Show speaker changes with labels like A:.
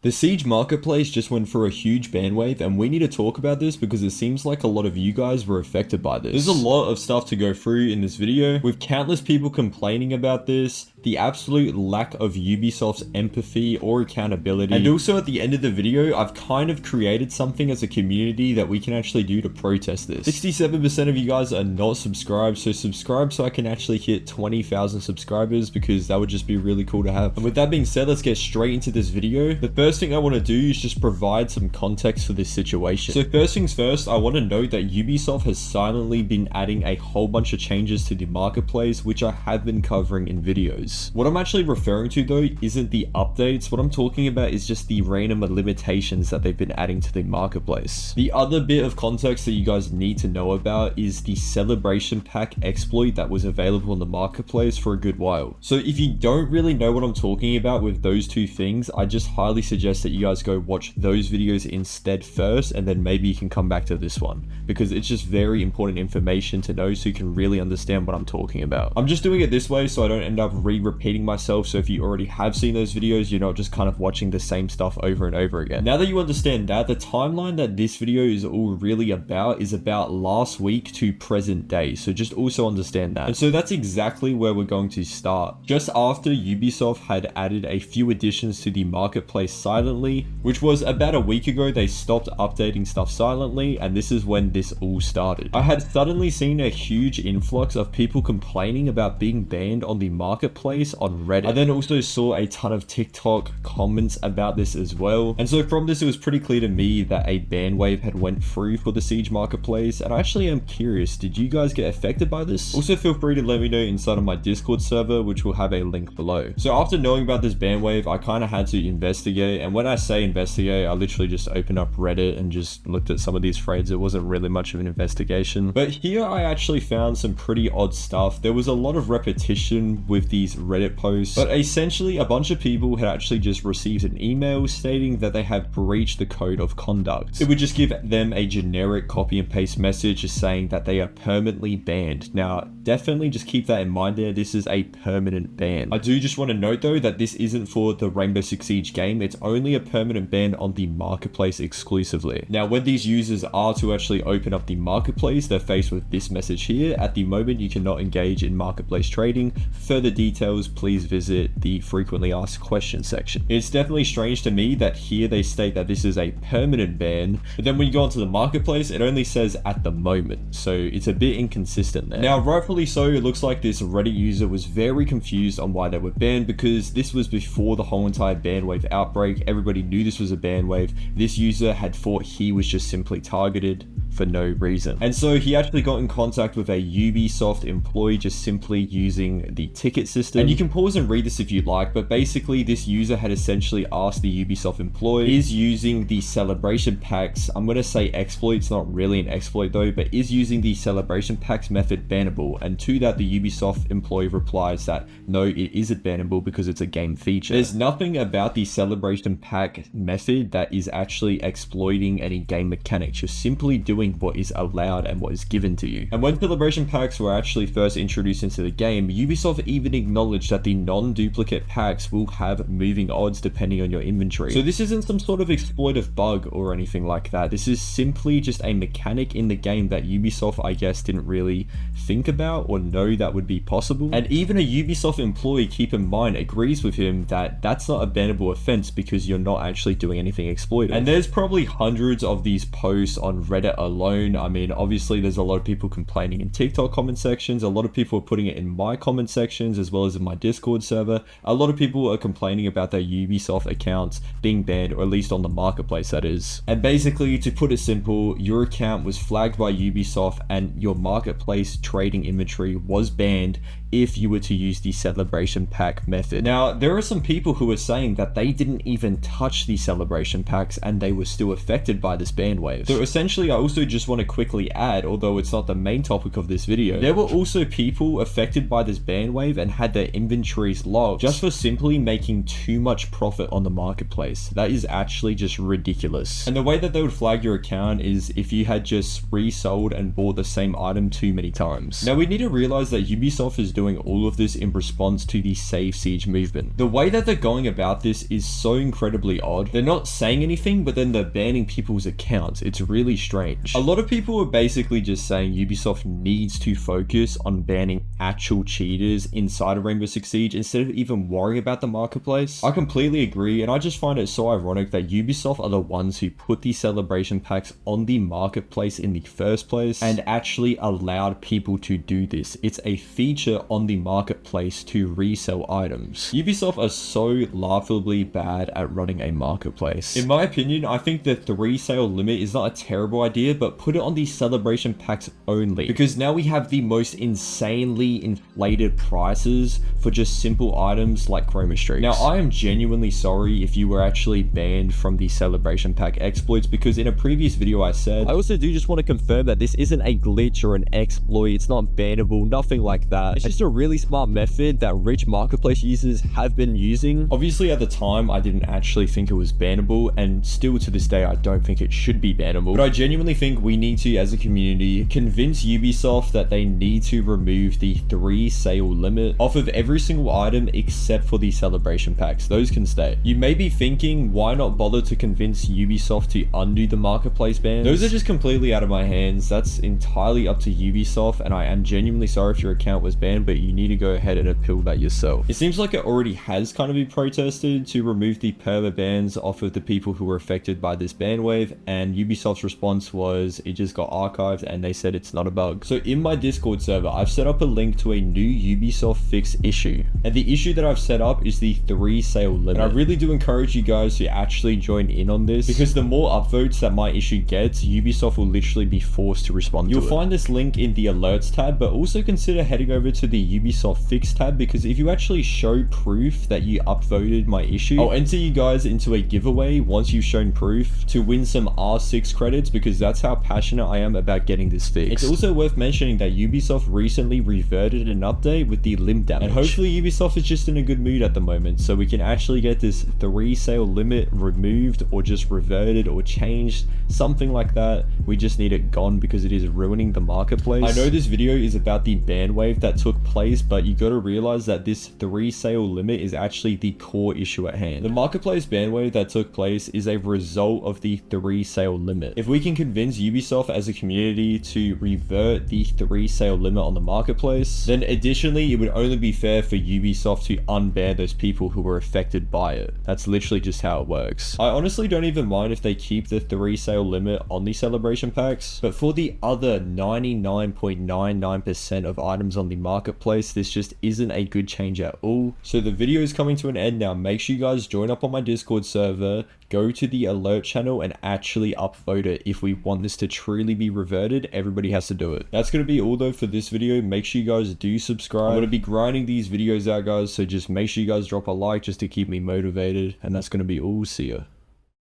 A: The Siege marketplace just went through a huge ban wave, and we need to talk about this because it seems like a lot of you guys were affected by this. There's a lot of stuff to go through in this video, with countless people complaining about this, the absolute lack of Ubisoft's empathy or accountability, and also at the end of the video, I've kind of created something as a community that we can actually do to protest this. 67% of you guys are not subscribed, so subscribe so I can actually hit 20,000 subscribers, because that would just be really cool to have. And with that being said, let's get straight into this video. The first thing I want to do is just provide some context for this situation. So first things first, I want to note that Ubisoft has silently been adding a whole bunch of changes to the marketplace, which I have been covering in videos. What I'm actually referring to though isn't the updates. What I'm talking about is just the random limitations that they've been adding to the marketplace. The other bit of context that you guys need to know about is the celebration pack exploit that was available in the marketplace for a good while. So if you don't really know what I'm talking about with those two things, I just highly suggest that you guys go watch those videos instead first, and then maybe you can come back to this one, because it's just very important information to know so you can really understand what I'm talking about. I'm just doing it this way so I don't end up repeating myself, so if you already have seen those videos, you're not just kind of watching the same stuff over and over again. Now that you understand that, the timeline that this video is all really about is about last week to present day, so just also understand that. And so that's exactly where we're going to start. Just after Ubisoft had added a few additions to the marketplace silently, which was about a week ago, they stopped updating stuff silently, and this is when this all started. I had suddenly seen a huge influx of people complaining about being banned on the marketplace on Reddit. I then also saw a ton of TikTok comments about this as well, and so from this it was pretty clear to me that a ban wave had went through for the Siege marketplace, and I actually am curious, did you guys get affected by this? Also feel free to let me know inside of my Discord server, which will have a link below. So after knowing about this ban wave, I kind of had to investigate, and when I say investigate, I literally just opened up Reddit and just looked at some of these threads. It wasn't really much of an investigation, but here I actually found some pretty odd stuff. There was a lot of repetition with these Reddit posts, but essentially a bunch of people had actually just received an email stating that they have breached the code of conduct. It would just give them a generic copy and paste message just saying that they are permanently banned. Now definitely just keep that in mind there, this is a permanent ban. I do just want to note though that this isn't for the Rainbow Six Siege game, it's only a permanent ban on the marketplace exclusively. Now when these users are to actually open up the marketplace, they're faced with this message here: at the moment you cannot engage in marketplace trading. Further details, please visit the frequently asked questions section. It's definitely strange to me that here they state that this is a permanent ban, but then when you go onto the marketplace it only says at the moment, so it's a bit inconsistent there. Now rightfully so, it looks like this Reddit user was very confused on why they were banned, because this was before the whole entire ban wave outbreak. Everybody knew this was a ban wave. This user had thought he was just simply targeted for no reason, and so he actually got in contact with a Ubisoft employee just simply using the ticket system. And you can pause and read this if you like, but basically this user had essentially asked the Ubisoft employee, is using the celebration packs, I'm gonna say exploit, it's not really an exploit though, but is using the celebration packs method bannable? And to that the Ubisoft employee replies that no, it isn't bannable because it's a game feature. There's nothing about the celebration pack method that is actually exploiting any game mechanics. You're simply doing what is allowed and what is given to you. And when celebration packs were actually first introduced into the game, Ubisoft even acknowledged that the non-duplicate packs will have moving odds depending on your inventory. So this isn't some sort of exploitive bug or anything like that. This is simply just a mechanic in the game that Ubisoft, I guess, didn't really think about or know that would be possible. And even a Ubisoft employee, keep in mind, agrees with him that that's not a bannable offense because you're not actually doing anything exploitive. And there's probably hundreds of these posts on Reddit alone. I mean, obviously there's a lot of people complaining in TikTok comment sections, a lot of people are putting it in my comment sections as well as in my Discord server. A lot of people are complaining about their Ubisoft accounts being banned, or at least on the marketplace that is. And basically, to put it simple, your account was flagged by Ubisoft and your marketplace trading inventory was banned if you were to use the celebration pack method. Now, there are some people who are saying that they didn't even touch the celebration packs and they were still affected by this ban wave. So essentially, I also also just want to quickly add, although it's not the main topic of this video, there were also people affected by this ban wave and had their inventories locked just for simply making too much profit on the marketplace. That is actually just ridiculous. And the way that they would flag your account is if you had just resold and bought the same item too many times. Now we need to realize that Ubisoft is doing all of this in response to the Save Siege movement. The way that they're going about this is so incredibly odd. They're not saying anything, but then they're banning people's accounts. It's really strange. A lot of people are basically just saying Ubisoft needs to focus on banning actual cheaters inside of Rainbow Six Siege instead of even worrying about the marketplace. I completely agree, and I just find it so ironic that Ubisoft are the ones who put these celebration packs on the marketplace in the first place and actually allowed people to do this. It's a feature on the marketplace to resell items. Ubisoft are so laughably bad at running a marketplace. In my opinion, I think the 3 sale limit is not a terrible idea, but put it on the celebration packs only, because now we have the most insanely inflated prices for just simple items like chroma streaks. Now I am genuinely sorry if you were actually banned from the celebration pack exploits, because in a previous video I said, I also do just want to confirm that this isn't a glitch or an exploit. It's not bannable, nothing like that. It's just a really smart method that rich marketplace users have been using. Obviously at the time I didn't actually think it was bannable, and still to this day I don't think it should be bannable, but I genuinely think we need to, as a community, convince Ubisoft that they need to remove the 3 sale limit off of every single item except for the celebration packs. Those can stay. You may be thinking, why not bother to convince Ubisoft to undo the marketplace bans? Those are just completely out of my hands. That's entirely up to Ubisoft, and I am genuinely sorry if your account was banned, but you need to go ahead and appeal that yourself. It seems like it already has kind of been protested to remove the perma bans off of the people who were affected by this ban wave, and Ubisoft's response was it just got archived and they said it's not a bug. So in my Discord server, I've set up a link to a new Ubisoft fix issue, and the issue that I've set up is the 3 sale limit. And I really do encourage you guys to actually join in on this, because the more upvotes that my issue gets, Ubisoft will literally be forced to respond to it. You'll find this link in the alerts tab, but also consider heading over to the Ubisoft fix tab, because if you actually show proof that you upvoted my issue, I'll enter you guys into a giveaway once you've shown proof to win some R6 credits, because that's how passionate I am about getting this fixed. It's also worth mentioning that Ubisoft recently reverted an update with the limb damage, and hopefully Ubisoft is just in a good mood at the moment, so we can actually get this 3 sale limit removed or just reverted or changed, something like that. We just need it gone because it is ruining the marketplace. I know this video is about the ban wave that took place, but you gotta realize that this 3 sale limit is actually the core issue at hand. The marketplace ban wave that took place is a result of the 3 sale limit. If we can convince Ubisoft as a community to revert the 3 sale limit on the marketplace, then additionally it would only be fair for Ubisoft to unban those people who were affected by it. That's literally just how it works. I honestly don't even mind if they keep the 3 sale limit on the celebration packs, but for the other 99.99% of items on the marketplace, this just isn't a good change at all. So the video is coming to an end now. Make sure you guys join up on my Discord server, go to the alert channel, and actually upvote it. If we want this to truly be reverted, everybody has to do it. That's going to be all though for this video. Make sure you guys do subscribe. I'm going to be grinding these videos out, guys, so just make sure you guys drop a like just to keep me motivated, and that's going to be all. See ya.